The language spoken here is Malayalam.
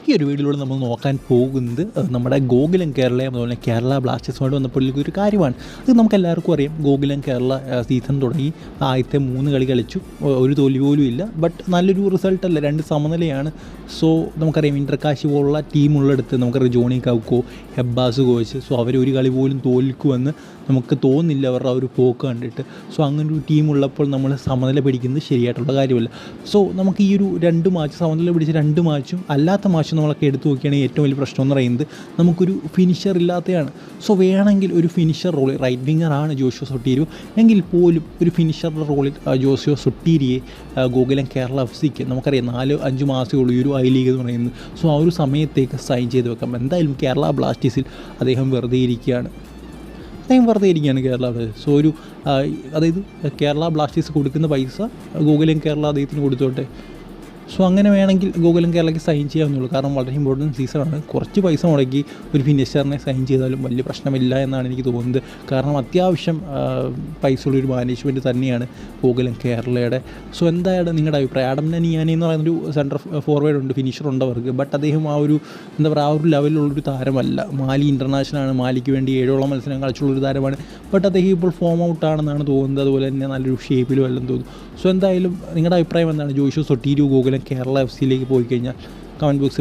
ഈ ഒരു വീഡിയോയിലൂടെ നമ്മൾ നോക്കാൻ പോകുന്നത് നമ്മുടെ ഗോകുലം കേരളയും അതുപോലെ കേരള ബ്ലാസ്റ്റേഴ്സുമായിട്ട് ബന്ധപ്പെട്ടുള്ള ഒരു കാര്യമാണ്. അത് നമുക്ക് എല്ലാവർക്കും അറിയാം. ഗോകുലം കേരള സീസൺ തുടങ്ങി ആദ്യത്തെ 3 കളി കളിച്ചു, ഒരു തോൽവി പോലും ഇല്ല. ബട്ട് നല്ലൊരു റിസൾട്ടല്ല, 2 സമനിലയാണ്. സോ നമുക്കറിയാം ഇൻ്റർകാശി പോലുള്ള ടീമുള്ളടുത്ത് നമുക്കറിയാം Johnny Kauko, Hebbar's coach. So അവർ1 കളി പോലും തോൽക്കുമെന്ന് നമുക്ക് തോന്നുന്നില്ല അവരുടെ ആ ഒരു പോക്ക് കണ്ടിട്ട്. സോ അങ്ങനൊരു ടീമുള്ളപ്പോൾ നമ്മൾ സമനില പിടിക്കുന്നത് ശരിയായിട്ടുള്ള കാര്യമല്ല. സോ നമുക്ക് ഈ ഒരു 2 മാച്ച് സമനില പിടിച്ച 2 മാച്ചും അല്ലാത്ത മാച്ചും നമ്മളൊക്കെ എടുത്തു നോക്കുകയാണെങ്കിൽ ഏറ്റവും വലിയ പ്രശ്നം എന്ന് പറയുന്നത് നമുക്കൊരു ഫിനിഷർ ഇല്ലാത്തതാണ്. സോ വേണമെങ്കിൽ ഒരു ഫിനിഷർ റോളിൽ, റൈറ്റ് വിങ്ങറാണ് ജോഷുവ സൊട്ടീരിയോ, എങ്കിൽ പോലും ഒരു ഫിനിഷറുടെ റോളിൽ ജോഷുവ സൊട്ടീരിയെ ഗോകുലം കേരള എഫ്.സിക്ക് നമുക്കറിയാം 4-5 മാസമേ ഉള്ളൂ ഈ ഒരു ഐ ലീഗ് എന്ന് പറയുന്നത്. സോ ആ ഒരു സമയത്തേക്ക് സൈൻ ചെയ്ത് വെക്കാം. എന്തായാലും കേരള ബ്ലാസ്റ്റേഴ്സിൽ അദ്ദേഹം വെറുതെ ഇരിക്കുകയാണ് കേരള ബ്ലാസ്റ്റേഴ്സ്. സോ ഒരു അതായത് കേരള ബ്ലാസ്റ്റേഴ്സ് കൊടുക്കുന്ന പൈസ ഗോകുലം കേരള അദ്ദേഹത്തിന് കൊടുത്തോട്ടെ. സോ അങ്ങനെ വേണമെങ്കിൽ ഗോകുലം കേരളയ്ക്ക് സൈൻ ചെയ്യാവുന്നുള്ളൂ. കാരണം വളരെ ഇമ്പോർട്ടൻറ്റ് സീസണാണ്. കുറച്ച് പൈസ മുടക്കി ഒരു ഫിനിഷറിനെ സൈൻ ചെയ്താലും വലിയ പ്രശ്നമില്ല എന്നാണ് എനിക്ക് തോന്നുന്നത്. കാരണം അത്യാവശ്യം പൈസ ഉള്ളൊരു മാനേജ്മെൻറ്റ് തന്നെയാണ് ഗോകുലം കേരളയുടെ. സോ എന്താണ് നിങ്ങളുടെ അഭിപ്രായം? ആഡം നനിയാനി എന്ന് പറയുന്നൊരു സെൻറ്റർ ഫോർവേഡ് ഉണ്ട്, ഫിനിഷർ ഉണ്ട് അവർക്ക്. ബട്ട് അദ്ദേഹം ആ ഒരു എന്താ പറയുക, ആ ഒരു ലെവലിലുള്ളൊരു താരമല്ല. മാലി ഇൻ്റർനാഷണലാണ്, മാലിക്ക് വേണ്ടി 7ഓളം മത്സരം കളിച്ചുള്ളൊരു താരമാണ്. ബട്ട് അദ്ദേഹം ഇപ്പോൾ ഫോം ഔട്ടാണെന്നാണ് തോന്നുന്നത്. അതുപോലെ തന്നെ നല്ലൊരു ഷേപ്പിലും എല്ലാം തോന്നുന്നു. സോ എന്തായാലും നിങ്ങളുടെ അഭിപ്രായം എന്താണ്? ജോഷുവ സൊട്ടീരിയോ ഗോകുലം കേരള എഫ്.സിയിലേക്ക് പോയി കഴിഞ്ഞാൽ കമൻറ്റ് ബോക്സിൽ